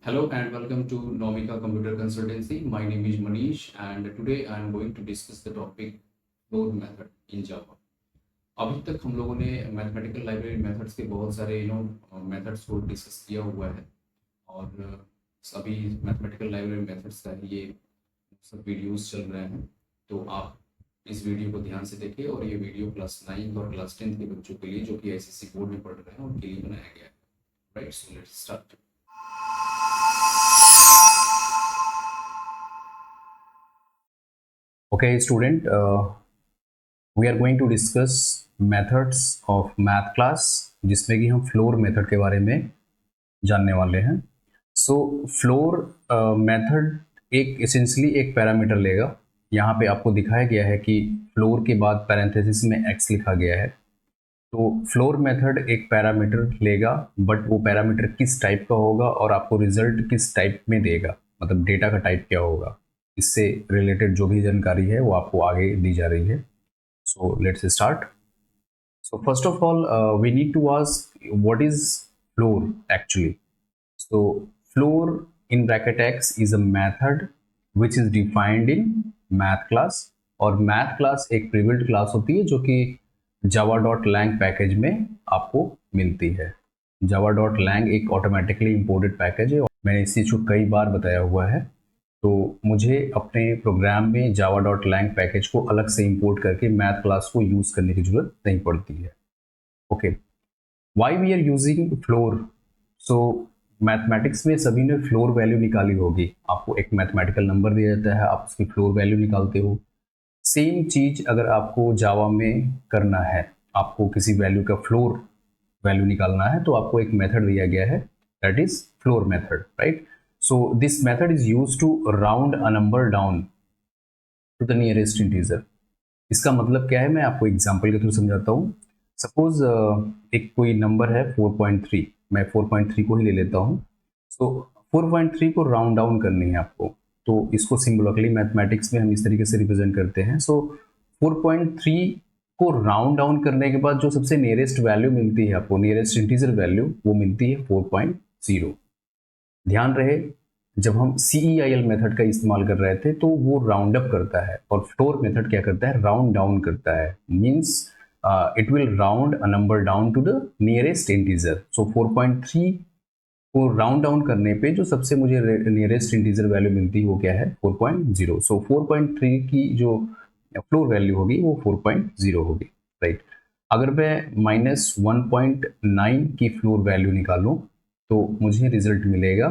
Hello and welcome to Nomika Computer Consultancy. My name is Manish and today I am going to discuss the topic floor method in Java. अभी तक हम लोगों ने mathematical library methods के बहुत सारे methods को discuss किया हुआ है और सभी मैथमेटिकल लाइब्रेरी मेथड्स का ये सब वीडियोस चल रहे हैं। तो आप इस वीडियो को ध्यान से देखें और ये वीडियो क्लास 9 और क्लास 10 के बच्चों के लिए जो कि आईसीएसई बोर्ड में पढ़ रहे हैं उनके लिए बनाया गया है। Right, so let's start. Okay, student, we are going to discuss methods of math class जिसमें कि हम फ्लोर मेथड के बारे में जानने वाले हैं। सो फ्लोर मेथड एक एसेंशली एक पैरामीटर लेगा। यहाँ पे आपको दिखाया गया है कि फ्लोर के बाद पैरेंथेसिस में x लिखा गया है। तो फ्लोर मेथड एक पैरामीटर लेगा, बट वो पैरामीटर किस टाइप का होगा और आपको रिजल्ट किस टाइप में देगा, मतलब डेटा का टाइप क्या होगा, इससे रिलेटेड जो भी जानकारी है वो आपको आगे दी जा रही है। So let's start. So first of all we need to ask what is floor actually. So floor in bracket x is a method which is defined in math class, और math class एक prebuilt class होती है जो कि java.lang package में आपको मिलती है। java.lang एक ऑटोमेटिकली इंपोर्टेड पैकेज है। मैंने इस चीज़ को कई बार बताया हुआ है। तो मुझे अपने प्रोग्राम में java.lang पैकेज को अलग से इंपोर्ट करके मैथ क्लास को यूज़ करने की जरूरत नहीं पड़ती है। Okay, why we are using floor. So mathematics में सभी ने फ्लोर वैल्यू निकाली होगी। आपको एक मैथमेटिकल नंबर दिया जाता है, आप उसकी फ्लोर वैल्यू निकालते हो। सेम चीज अगर आपको जावा में करना है, आपको किसी वैल्यू का फ्लोर वैल्यू निकालना है, तो आपको एक मेथड दिया गया है, that is floor method, right. So this method is used to round a number down to the nearest integer. इसका मतलब क्या है, मैं आपको एग्जांपल के थ्रू समझाता हूँ। सपोज एक कोई नंबर है 4.3, मैं 4.3 को ही ले लेता हूँ। सो 4.3 को राउंड डाउन करनी है आपको, तो इसको सिंबॉलिकली मैथमेटिक्स में हम इस तरीके से रिप्रेजेंट करते हैं। सो 4.3 को राउंड डाउन करने के बाद जो सबसे नियरेस्ट वैल्यू मिलती है आपको, नियरेस्ट इंटीजर वैल्यू, वो मिलती है 4.0। ध्यान रहे, जब हम CEIL मेथड का इस्तेमाल कर रहे थे तो वो राउंड अप करता है, और फ्लोर मेथड क्या करता है, राउंड डाउन करता है। Means it will round a number down to the nearest integer. So 4.3 को राउंड डाउन करने पे जो सबसे मुझे नियरेस्ट इंटीजर वैल्यू मिलती है वो क्या है, 4.0। सो 4.3 की जो फ्लोर वैल्यू होगी वो 4.0 होगी, राइट। अगर मैं -1.9 की फ्लोर वैल्यू निकालूं तो मुझे रिजल्ट मिलेगा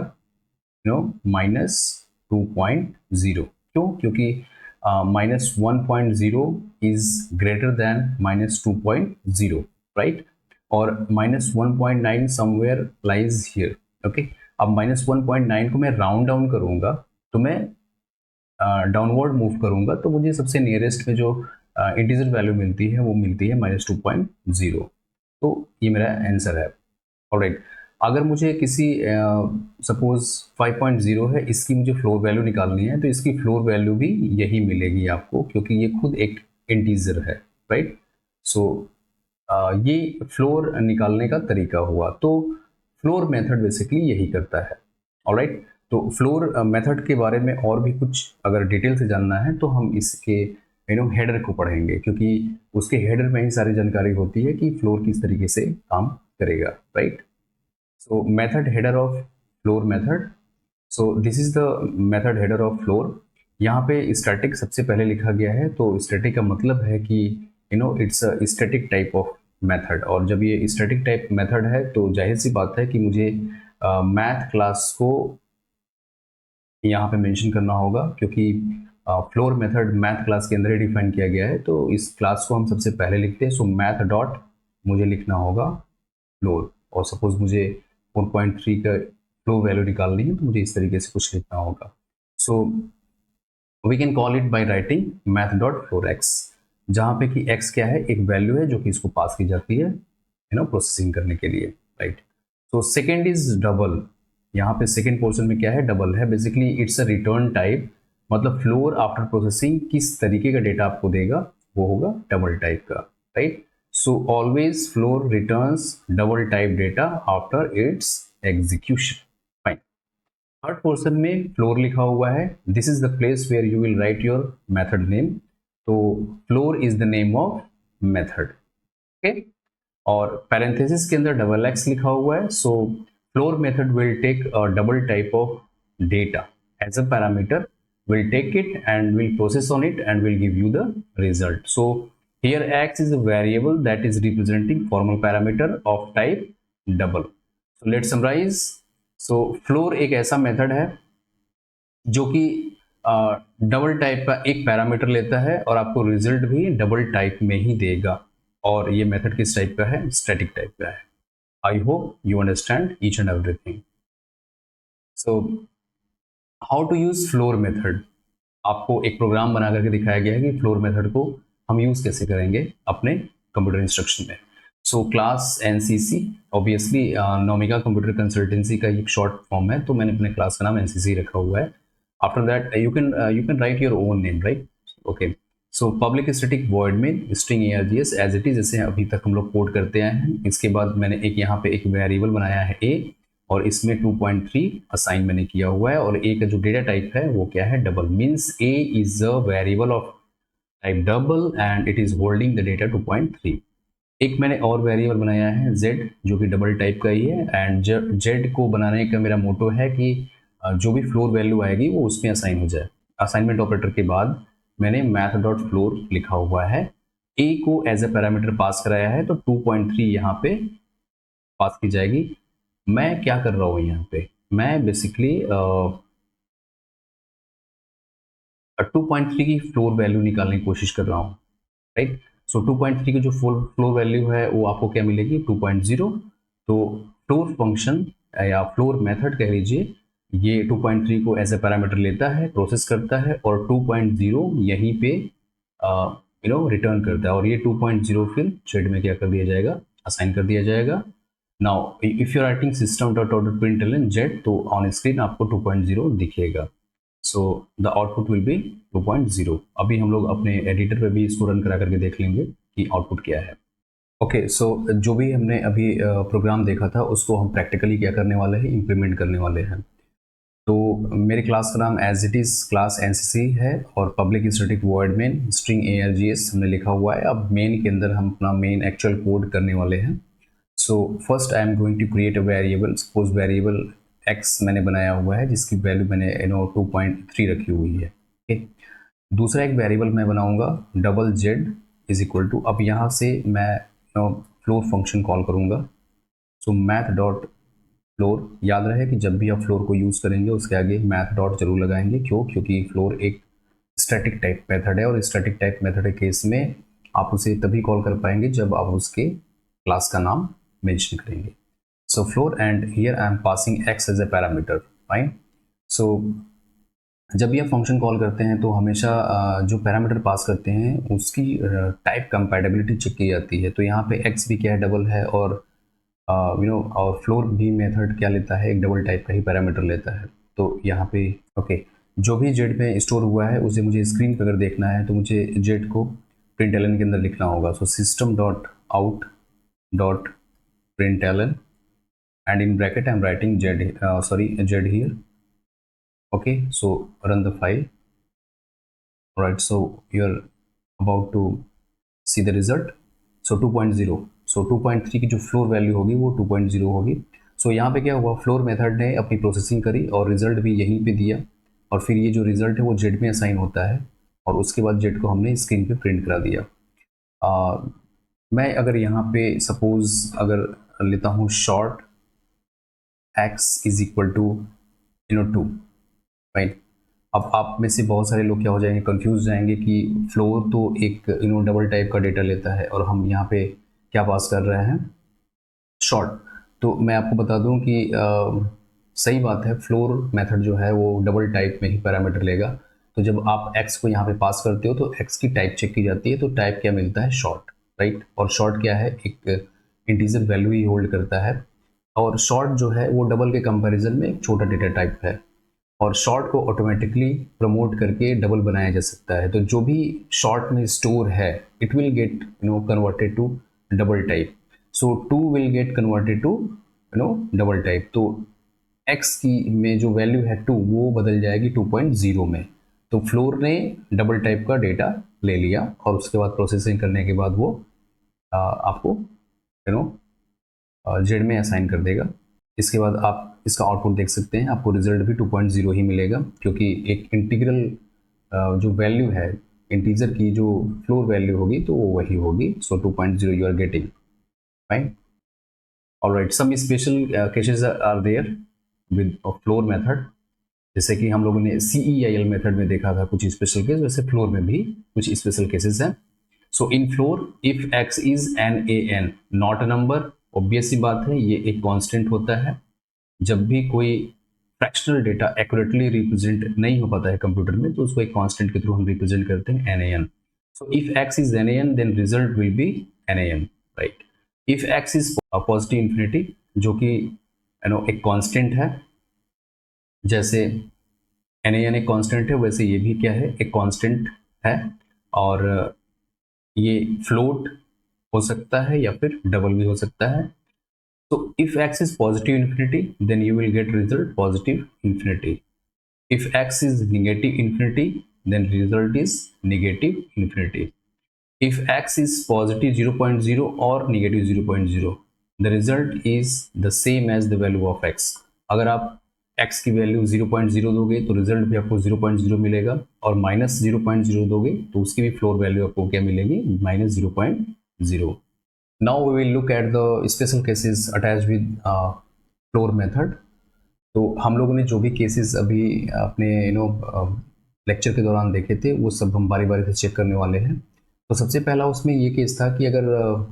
-2.0। क्यों? क्योंकि -1.0 इज ग्रेटर देन -2.0, राइट। और -1.9 समवेयर लाइज हियर। ओके, अब -1.9 को मैं राउंड डाउन करूंगा, तो मैं डाउनवर्ड मूव करूंगा, तो मुझे सबसे नियरेस्ट में जो इंटीजर वैल्यू मिलती है वो मिलती है -2.0। तो ये मेरा आंसर है। ऑलराइट, अगर मुझे किसी सपोज 5.0 है, इसकी मुझे फ्लोर वैल्यू निकालनी है, तो इसकी फ्लोर वैल्यू भी यही मिलेगी आपको, क्योंकि ये खुद एक इंटीजर है, राइट। सो ये फ्लोर निकालने का तरीका हुआ। तो फ्लोर मेथड बेसिकली यही करता है। ऑलराइट, तो फ्लोर मेथड के बारे में और भी कुछ अगर डिटेल से जानना है तो हम इसके हेडर को पढ़ेंगे, क्योंकि उसके हेडर में ही सारी जानकारी होती है कि फ्लोर किस तरीके से काम करेगा, right. So method header of floor method. So this is the method header of floor. यहाँ पे static सबसे पहले लिखा गया है, तो static का मतलब है कि it's a static type of method, और जब ये static type method है तो जाहिर सी बात है कि मुझे math class को यहाँ पे मेंशन करना होगा, क्योंकि फ्लोर मेथड मैथ क्लास के अंदर ही डिफाइन किया गया है, तो इस क्लास को हम सबसे पहले लिखते हैं। सो मैथ डॉट मुझे लिखना होगा फ्लोर, और सपोज मुझे 4.3 का फ्लोर वैल्यू निकालनी है, तो मुझे इस तरीके से कुछ लिखना होगा। So we can call it by writing math dot floor x, जहाँ पे कि एक्स क्या है, एक वैल्यू है जो कि इसको पास की जाती है प्रोसेसिंग करने के लिए, right. So second is double. यहाँ पे सेकेंड पोर्शन में क्या है, डबल है। Basically it's a return type, मतलब फ्लोर आफ्टर प्रोसेसिंग किस तरीके का डेटा आपको देगा, वो होगा डबल टाइप का, right. So always floor returns double type data after its execution. Fine. Third portion में फ्लोर लिखा हुआ है, this is the place where you will write your method name. तो floor is the name of method, okay. और parenthesis के अंदर double x लिखा हुआ है, so floor method will take a double type of data as a parameter, will take it and will process on it and will give you the result. So here x is a variable that is representing formal parameter of type double. So let's summarize. So floor एक ऐसा method है जो कि double type का एक parameter लेता है और आपको रिजल्ट भी डबल टाइप में ही देगा, और ये मेथड किस टाइप का है, स्टैटिक टाइप का है। I hope you understand each and everything. So how to use floor method, आपको एक प्रोग्राम बना करके दिखाया गया है कि फ्लोर मेथड को हम यूज़ कैसे करेंगे अपने कंप्यूटर इंस्ट्रक्शन में। सो क्लास एनसीसी ऑब्वियसली नोमिका कंप्यूटर कंसल्टेंसी का एक शॉर्ट फॉर्म है, तो मैंने अपने क्लास का नाम एनसीसी रखा हुआ है। After that you can write your own name, right, okay. So public static void main string ARGS as it is, जैसे अभी तक हम लोग कोड करते आए हैं। इसके बाद मैंने एक यहाँ पे एक वेरिएबल बनाया है a, और इसमें 2.3 असाइन मैंने किया हुआ है, और a का जो डेटा टाइप है वो क्या है, double, means a is a variable of type double and it is holding the data 2.3। एक मैंने और वेरिएबल बनाया है z, जो कि डबल टाइप का ही है, एंड z को बनाने का मेरा मोटो है कि जो भी फ्लोर वैल्यू आएगी वो उसमें असाइन हो जाए। असाइनमेंट ऑपरेटर के बाद मैंने मैथ डॉट फ्लोर लिखा हुआ है, a को एज ए पैरामीटर पास कराया है, तो 2.3 यहाँ पे पास की जाएगी। मैं क्या कर रहा हूँ यहाँ पे, मैं बेसिकली 2.3 की फ्लोर वैल्यू निकालने की कोशिश कर रहा हूँ, राइट। सो 2.3 की जो फ्लोर वैल्यू है वो आपको क्या मिलेगी, 2.0। तो फ्लोर फंक्शन या फ्लोर मेथड कह लीजिए, ये 2.3 को एज ए पैरामीटर लेता है, प्रोसेस करता है, और 2.0 यहीं पे रिटर्न करता है, और ये 2.0 फिर जेड में क्या कर दिया जाएगा, असाइन कर दिया जाएगा। Now if you writing system dot out print L Z, तो ऑन स्क्रीन आपको 2.0 दिखेगा। So the output will be 2.0। अभी हम लोग अपने एडिटर पे भी इसको रन करा करके देख लेंगे कि आउटपुट क्या है। ओके, सो जो भी हमने अभी प्रोग्राम देखा था उसको हम प्रैक्टिकली क्या करने वाले हैं, इम्प्लीमेंट करने वाले हैं। तो मेरे क्लास का नाम as it is class NCC है, और public static void main string ARGS हमने लिखा हुआ है। अब मेन के अंदर हम अपना मेन एक्चुअल कोड करने वाले हैं। So first I am going to create a variable, suppose variable x मैंने बनाया हुआ है जिसकी वैल्यू मैंने 2.3 रखी हुई है, ठीक। दूसरा एक वेरिएबल मैं बनाऊंगा double Z is equal to, अब यहाँ से मैं फ्लोर फंक्शन कॉल करूंगा। सो मैथ डॉट फ्लोर, याद रहे कि जब भी आप फ्लोर को यूज़ करेंगे उसके आगे मैथ डॉट जरूर लगाएंगे, क्यों, क्योंकि फ्लोर एक स्टैटिक टाइप मेथड है, और स्टैटिक टाइप मेथड के केस में आप उसे तभी कॉल कर पाएंगे जब आप उसके क्लास का नाम मेंशन करेंगे। So floor and here I am passing x as a parameter, fine. So जब भी आप फंक्शन कॉल करते हैं तो हमेशा जो पैरामीटर पास करते हैं उसकी टाइप कंपैटिबिलिटी चेक की जाती है। तो यहाँ पे एक्स भी क्या है, डबल है, और और फ्लोर भी मेथड क्या लेता है, एक डबल टाइप का ही पैरामीटर लेता है। तो यहाँ पे ओके, जो भी जेड में स्टोर हुआ है उसे मुझे स्क्रीन पर अगर देखना है तो मुझे जेड को प्रिंट एलन के अंदर लिखना होगा। So system dot out dot print and in bracket I'm writing z here. Okay, so run the file. Right, so you're about to see the result. So 2.0, so 2.3 की जो floor value होगी वो 2.0 होगी। सो यहाँ पे क्या हुआ, floor method ने अपनी प्रोसेसिंग करी और रिजल्ट भी यहीं पे दिया, और फिर ये जो रिजल्ट है वो जेड में असाइन होता है, और उसके बाद जेड को हमने स्क्रीन पे प्रिंट करा दिया। मैं अगर यहाँ पे सपोज अगर लेता हूँ short x is equal to 2, right. अब आप में से बहुत सारे लोग क्या हो जाएंगे, कंफ्यूज जाएंगे कि फ्लोर तो एक डबल टाइप का डेटा लेता है और हम यहाँ पे क्या पास कर रहे हैं, शॉर्ट। तो मैं आपको बता दूं कि सही बात है, फ्लोर मेथड जो है वो डबल टाइप में ही पैरामीटर लेगा। तो जब आप x को यहाँ पे पास करते हो तो x की टाइप चेक की जाती है, तो टाइप क्या मिलता है, शॉर्ट, राइट। और शॉर्ट क्या है, एक इंटीजर वैल्यू ही होल्ड करता है, और शॉर्ट जो है वो डबल के कंपैरिजन में एक छोटा डेटा टाइप है, और शॉर्ट को ऑटोमेटिकली प्रमोट करके डबल बनाया जा सकता है। तो जो भी शॉर्ट में स्टोर है it will get converted to double type. So 2 will get converted to double type. तो x की में जो वैल्यू है 2 वो बदल जाएगी 2.0 में। तो फ्लोर ने डबल टाइप का डेटा ले लिया और उसके बाद प्रोसेसिंग करने के बाद वो आपको जेड में असाइन कर देगा। इसके बाद आप इसका आउटपुट देख सकते हैं, आपको रिजल्ट भी 2.0 ही मिलेगा, क्योंकि एक इंटीग्रल जो वैल्यू है इंटीजर की जो फ्लोर वैल्यू होगी तो वो वही होगी। So 2.0 you are getting fine. Alright, some special cases are there with floor method, जैसे कि हम लोगों ने CEIL मेथड में देखा था कुछ स्पेशल केस, वैसे फ्लोर में भी कुछ स्पेशल केसेस हैं। So in floor if x is N A N not a number, obvious सी बात है ये एक कांस्टेंट होता है। जब भी कोई फ्रैक्शनल डेटा एक्यूरेटली रिप्रेजेंट नहीं हो पाता है कंप्यूटर में तो उसको एक कांस्टेंट के थ्रू हम रिप्रेजेंट करते हैं NaN। So if x is NaN then result will be NaN, right. If x is positive infinity, जो कि एक कांस्टेंट है, जैसे NaN एक कांस्टेंट है वैसे ये भी क्या है, एक कांस्टेंट है, और ये फ्लोट हो सकता है या फिर डबल भी हो सकता है। So if x is positive infinity, then you will get result positive infinity. If x is negative infinity, then result is negative infinity. If x is positive 0.0 or negative 0.0, the result is the same as the value of x. अगर आप x की value 0.0 दोगे तो result भी आपको 0.0 मिलेगा, और minus 0.0 दोगे तो उसकी भी फ्लोर वैल्यू आपको क्या मिलेगी, minus 0.0। Now we will look at the special cases attached with floor method. तो हम लोगों ने जो भी केसेस अभी अपने लेक्चर के दौरान देखे थे वो सब हम बारी बारी से चेक करने वाले हैं। तो सबसे पहला उसमें ये केस था कि अगर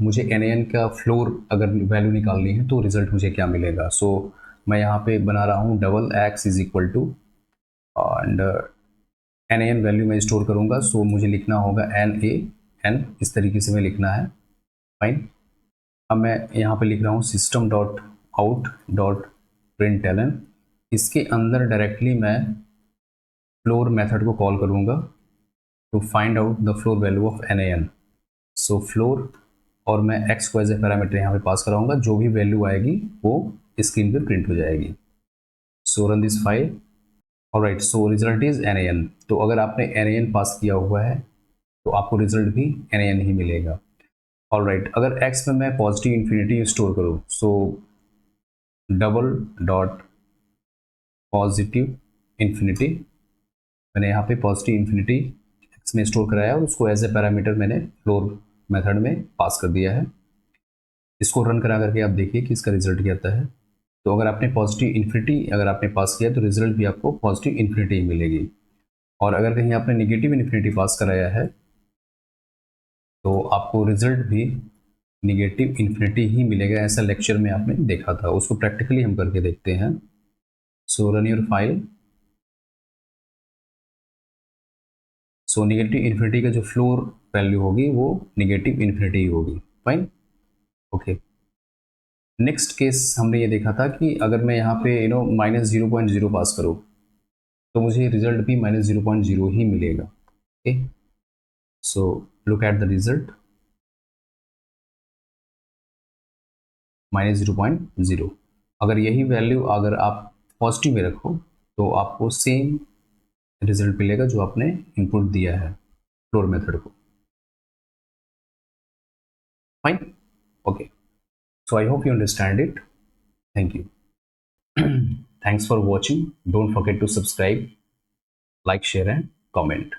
मुझे NaN का फ्लोर अगर वैल्यू निकालनी है तो रिजल्ट मुझे क्या मिलेगा। सो मैं यहाँ पे बना रहा हूँ double x is equal to and NaN value मैं स्टोर करूँगा। सो मुझे लिखना होगा NaN, इस तरीके से मैं लिखना है, फाइन। अब मैं यहाँ पे लिख रहा हूँ system dot out dot println, इसके अंदर डायरेक्टली मैं फ्लोर मेथड को कॉल करूँगा to find out the floor value of NaN। So floor, और मैं x को एज ए पैरामीटर यहाँ पे पास कराऊंगा, जो भी वैल्यू आएगी वो स्क्रीन पे प्रिंट हो जाएगी। So run this file. Alright, so result is NaN। तो अगर आपने NaN पास किया हुआ है तो आपको रिजल्ट भी NaN ही मिलेगा। ऑलराइट, अगर x में मैं पॉजिटिव इन्फिनिटी स्टोर करूँ, सो डबल डॉट पॉजिटिव इन्फिनिटी, मैंने यहाँ पे पॉजिटिव इन्फिनिटी x में स्टोर कराया और उसको एज ए पैरामीटर मैंने फ्लोर मेथड में पास कर दिया है। इसको रन करा करके आप देखिए कि इसका रिजल्ट क्या आता है। तो अगर आपने पॉजिटिव इन्फिनिटी अगर आपने पास किया तो रिजल्ट भी आपको पॉजिटिव इन्फिनिटी ही मिलेगी, और अगर कहीं आपने निगेटिव इन्फिनिटी पास कराया है तो आपको रिजल्ट भी निगेटिव इन्फिनिटी ही मिलेगा। ऐसा लेक्चर में आपने देखा था, उसको प्रैक्टिकली हम करके देखते हैं। So run your file. So negative infinity का जो फ्लोर वैल्यू होगी वो निगेटिव इन्फिनिटी ही होगी, फाइन, ओके। नेक्स्ट केस हमने ये देखा था कि अगर मैं यहाँ पे माइनस 0.0 पास करूँ तो मुझे रिजल्ट भी माइनस 0.0 ही मिलेगा, okay. So look at the result, minus 0.0। अगर यही वैल्यू अगर आप पॉजिटिव में रखो तो आपको सेम रिजल्ट मिलेगा जो आपने इनपुट दिया है फ्लोर मेथड को, fine, okay. So I hope you understand it. Thank you. Thanks for watching. Don't forget to subscribe, like, share and comment.